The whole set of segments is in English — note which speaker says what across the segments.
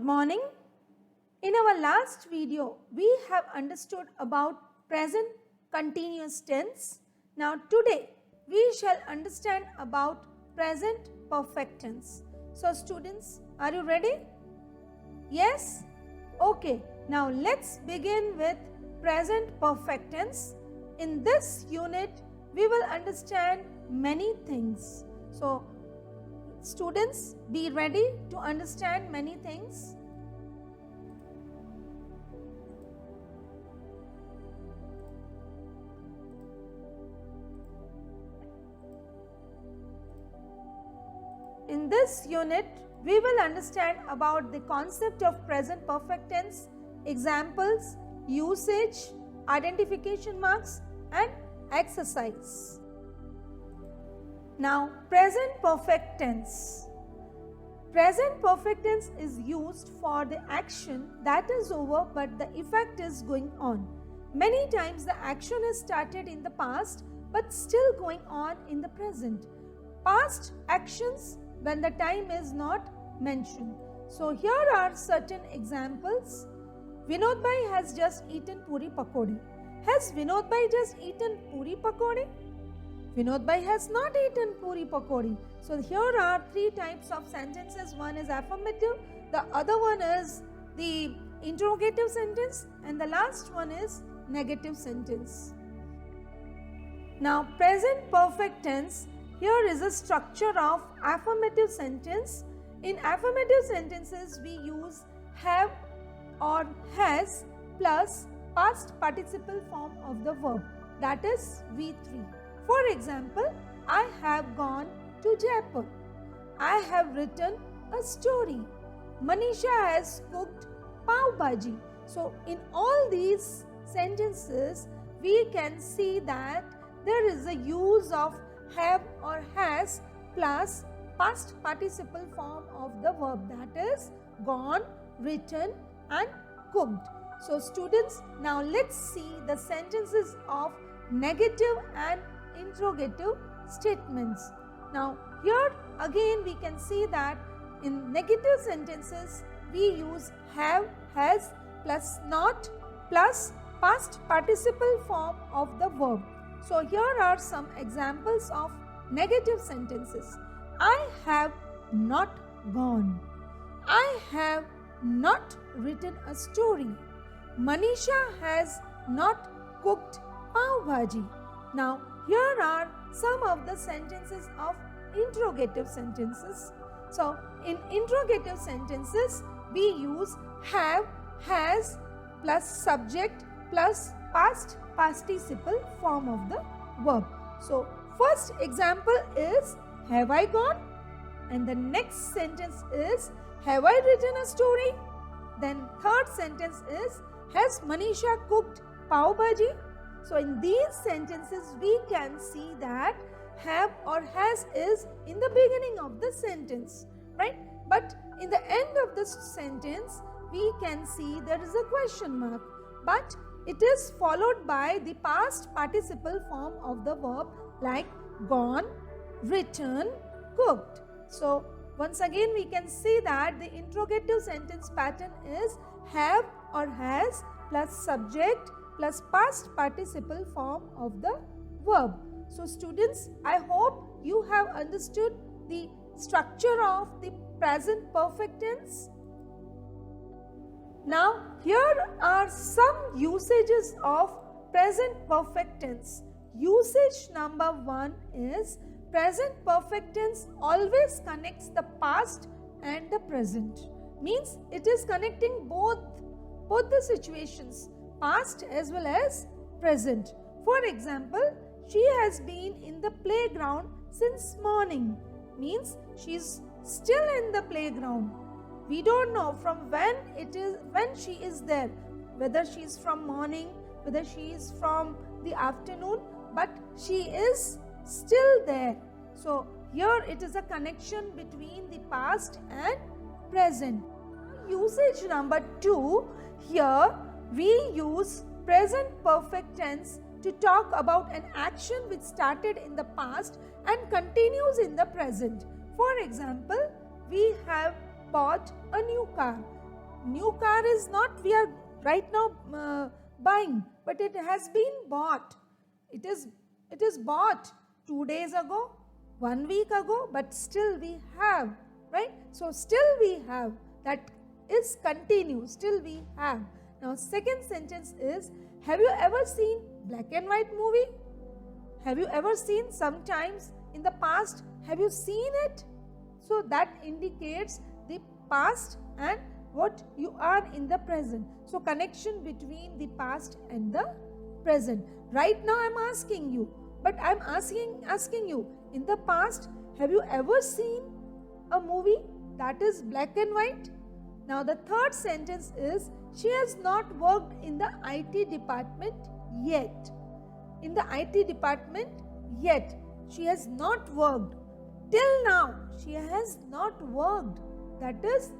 Speaker 1: morning. In our last video, we have understood about present continuous tense. Now today, we shall understand about present perfect tense. So students, are you ready? Yes? Okay, now let's begin with present perfect tense. In this unit, we will understand many things. So students, be ready to understand many things. In this unit, we will understand about the concept of present perfect tense, examples, usage, identification marks and exercise. Now, present perfect tense. Present perfect tense is used for the action that is over but the effect is going on. Many times the action is started in the past but still going on in the present. Past actions when the time is not mentioned. So here are certain examples. Vinod Bhai has just eaten puri pakodi. Has Vinod Bhai just eaten puri pakodi? Vinod Bhai has not eaten puri pakodi. So here are three types of sentences. One is affirmative, the other one is the interrogative sentence, and the last one is negative sentence. Now, present perfect tense, here is a structure of affirmative sentence. In affirmative sentences, we use have or has plus past participle form of the verb, that is V3. For example, I have gone to Jaipur. I have written a story. Manisha has cooked pav bhaji. So, in all these sentences, we can see that there is a use of have or has plus past participle form of the verb, that is gone, written and cooked. So students, now let's see the sentences of negative and interrogative statements. Now here again we can see that in negative sentences we use have, has plus not plus past participle form of the verb. So here are some examples of negative sentences. I have not gone. I have not written a story. Manisha has not cooked pav bhaji. Now here are some of the sentences of interrogative sentences. So in interrogative sentences we use have, has plus subject plus past participle form of the verb. So first example is have I gone, and the next sentence is have I written a story. Then third sentence is has Manisha cooked pav bhaji. So in these sentences we can see that have or has is in the beginning of the sentence, right? But in the end of the sentence we can see there is a question mark, but it is followed by the past participle form of the verb like gone, written, cooked. So once again we can see that the interrogative sentence pattern is have or has plus subject plus past participle form of the verb. So students, I hope you have understood the structure of the present perfect tense. Now here are some usages of present perfect tense. Usage number 1 is present perfect tense always connects the past and the present. Means it is connecting both the situations, past as well as present. For example, she has been in the playground since morning. Means she is still in the playground. We don't know from when she is there, whether she is from morning, whether she is from the afternoon, but she is still there. So here it is a connection between the past and present. Usage number 2, here we use present perfect tense to talk about an action which started in the past and continues in the present. For example, we have bought a new car. new car is not we are right now buying, but it has been bought. It is bought 2 days ago, 1 week ago, but still we have, right? So still we have, that is continue, still we have. Now second sentence is, have you ever seen black and white movie? Have you ever seen sometimes in the past? Have you seen it? So that indicates the past and what you are in the present. So connection between the past and the present. Right now I am asking you, but I am asking you, in the past, have you ever seen a movie that is black and white? Now the third sentence is, she has not worked in the IT department yet. In the IT department yet. She has not worked. Till now, she has not worked. That is,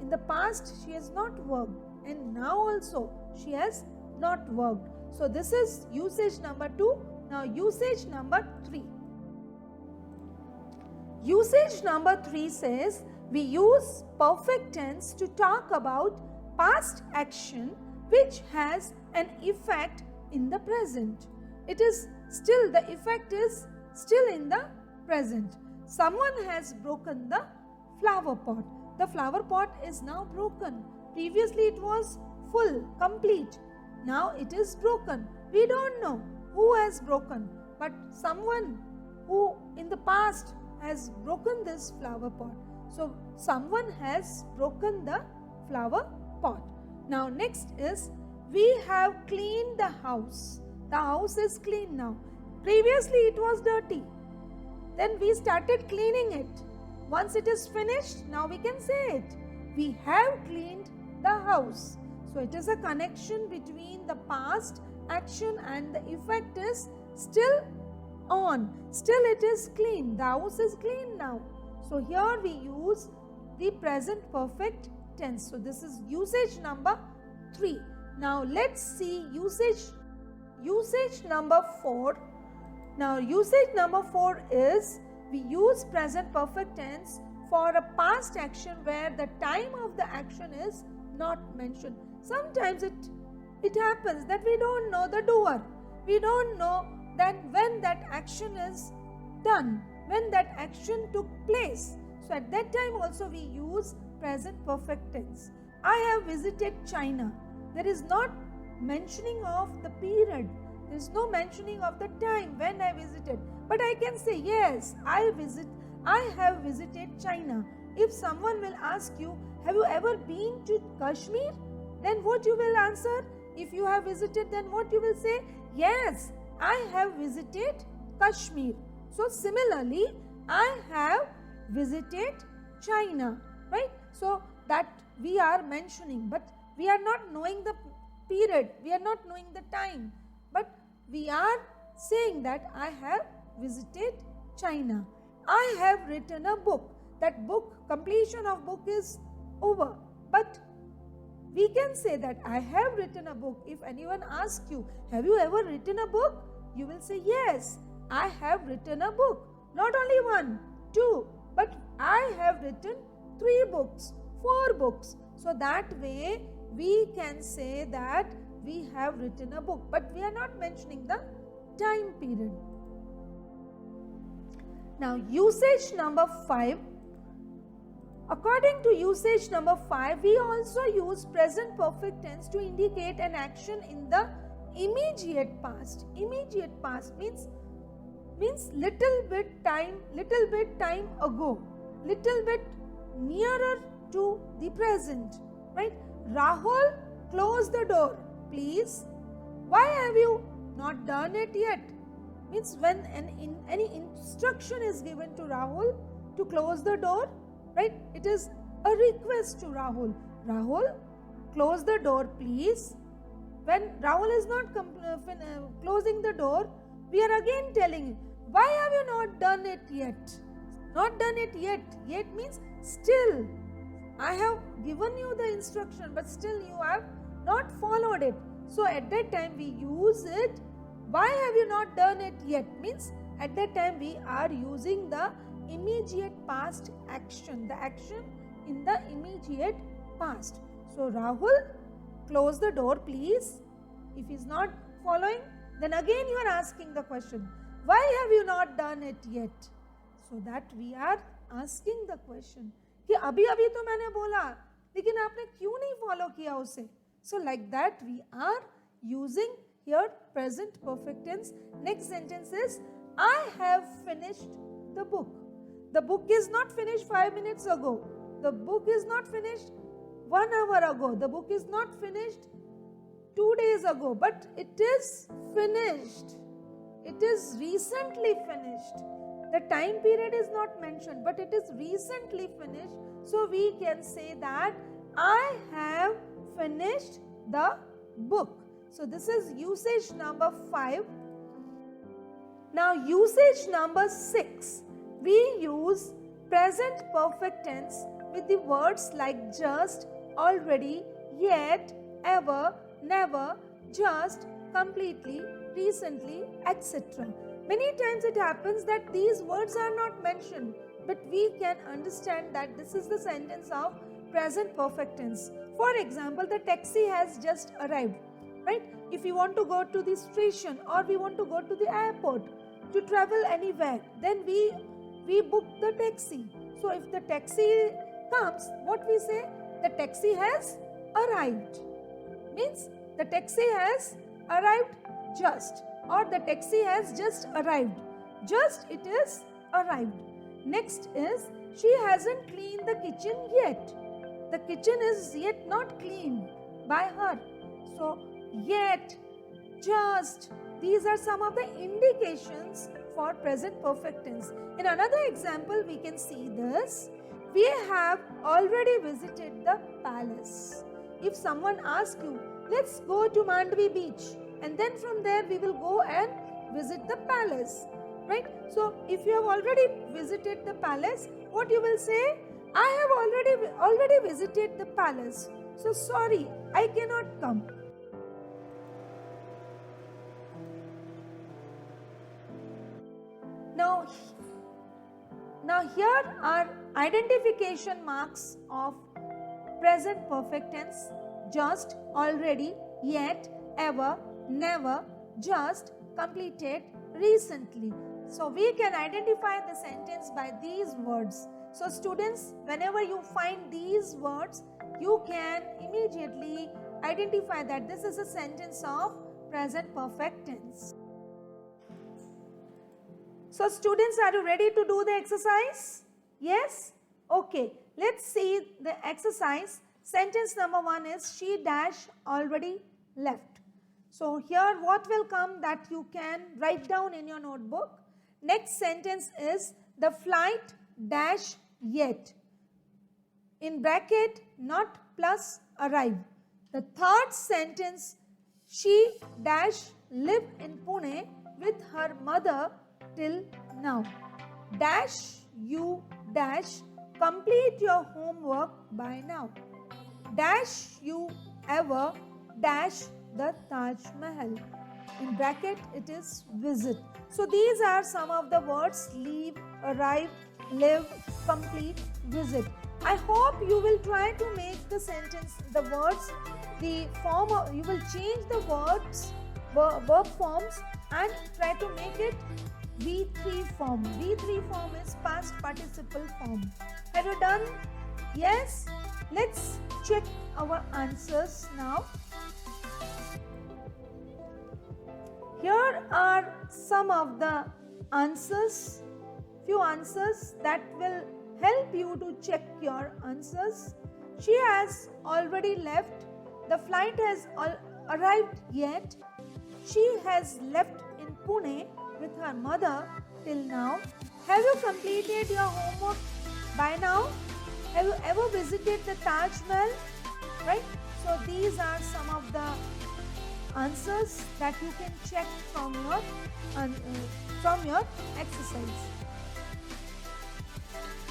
Speaker 1: in the past, she has not worked. And now also, she has not worked. So this is usage number 2. Now usage number 3. Usage number 3 says, we use perfect tense to talk about past action which has an effect in the present. It is still, the effect is still in the present. Someone has broken the flower pot. The flower pot is now broken. Previously it was full, complete. Now it is broken. We don't know who has broken, but someone who in the past has broken this flower pot. So someone has broken the flower pot. Now next is, we have cleaned the house. The house is clean now. Previously it was dirty. Then we started cleaning it. Once it is finished, now we can say it. We have cleaned the house. So it is a connection between the past action and the effect is still on. Still it is clean. The house is clean now. So here we use the present perfect tense. So this is usage number 3. Now let's see usage number 4. Now usage number 4 is, we use present perfect tense for a past action where the time of the action is not mentioned. Sometimes it happens that we don't know the doer. We don't know that when that action is done, when that action took place. So at that time also we use present perfect tense. I have visited China. There is not mentioning of the period. There is no mentioning of the time when I visited. But I can say, yes, I have visited China. If someone will ask you, have you ever been to Kashmir? Then what you will answer? If you have visited, then what you will say? Yes, I have visited Kashmir. So similarly, I have visited China, right? So that we are mentioning, but we are not knowing the period, we are not knowing the time, but we are saying that I have visited China. I have written a book. That book, completion of book is over, but we can say that I have written a book. If anyone asks you, have you ever written a book? You will say, yes, I have written a book. Not only 1, 2, but I have written 3 books, 4 books. So that way we can say that we have written a book, but we are not mentioning the time period. Now usage number 5. According to usage number 5, we also use present perfect tense to indicate an action in the immediate past. Immediate past means little bit time ago, little bit nearer to the present, right? Rahul, close the door, please. Why have you not done it yet? Means when any instruction is given to Rahul to close the door, right? It is a request to Rahul. Rahul, close the door, please. When Rahul is not closing the door, we are again telling him, why have you not done it yet? Not done it yet. Yet means still. I have given you the instruction, but still you have not followed it. So at that time we use it. Why have you not done it yet? Means at that time we are using the immediate past action. The action in the immediate past. So Rahul, close the door please. If he's not following, then again you are asking the question, why have you not done it yet? So that we are asking the question कि अभी अभी तो मैंने बोला लेकिन आपने क्यों नहीं फॉलो किया उसे. So like that we are using here present perfect tense. Next sentence is I have finished the book. The book is not finished 5 minutes ago. The book is not finished 1 hour ago. The book is not finished 2 days ago, but it is finished. It is recently finished. The time period is not mentioned, but it is recently finished. So we can say that I have finished the book. So this is usage number 5. Now usage number 6. We use present perfect tense with the words like just, already, yet, ever, never, just, completely, recently, etc. Many times it happens that these words are not mentioned, but we can understand that this is the sentence of present perfect tense. For example, the taxi has just arrived, right? If we want to go to the station or we want to go to the airport to travel anywhere, then we book the taxi. So if the taxi comes, what we say? The taxi has arrived. Means the taxi has arrived just, or the taxi has just arrived. Just it is arrived. Next is she hasn't cleaned the kitchen yet. The kitchen is yet not cleaned by her. So yet, just, these are some of the indications for present perfect tense. In another example, we can see this. We have already visited the palace. If someone asks you, let's go to Mandvi beach, and then from there we will go and visit the palace, right? So if you have already visited the palace, what you will say? I have already visited the palace. So sorry, I cannot come. Now here are identification marks of present perfect tense: just, already, yet, ever, never, just, completed, recently. So we can identify the sentence by these words. So students, whenever you find these words, you can immediately identify that this is a sentence of present perfect tense. So students, are you ready to do the exercise? Yes? Okay, let's see the exercise. Sentence number 1 is she dash already left. So here what will come that you can write down in your notebook. Next sentence is the flight dash yet. In bracket, not plus arrive. The third sentence, she dash live in Pune with her mother till now. Dash you dash complete your homework by now. Dash you ever dash the Taj Mahal. In bracket it is visit. So these are some of the words: leave, arrive, live, complete, visit. I hope you will try to make the sentence, the words, the form of, you will change the words, verb forms, and try to make it V3 form. V3 form is past participle form. Have you done? Yes? Let's check our answers now. Here are some of the answers, few answers that will help you to check your answers. She has already left. The flight has arrived yet. She has left in Pune with her mother till now. Have you completed your homework by now? Have you ever visited the Taj Mahal? Right? So these are some of the answers that you can check from your exercise.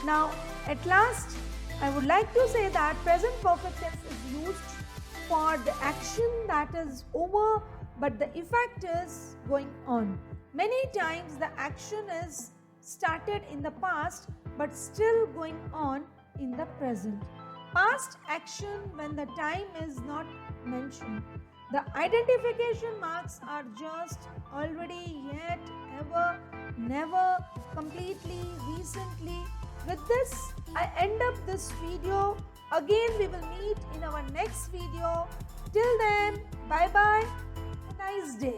Speaker 1: Now, at last, I would like to say that present perfect tense is used for the action that is over, but the effect is going on. Many times the action is started in the past, but still going on in the present. past action when the time is not mentioned. The identification marks are just already, yet, ever, never, completely, recently. With this, I end up this video. Again, we will meet in our next video. Till then, bye bye. Have a nice day.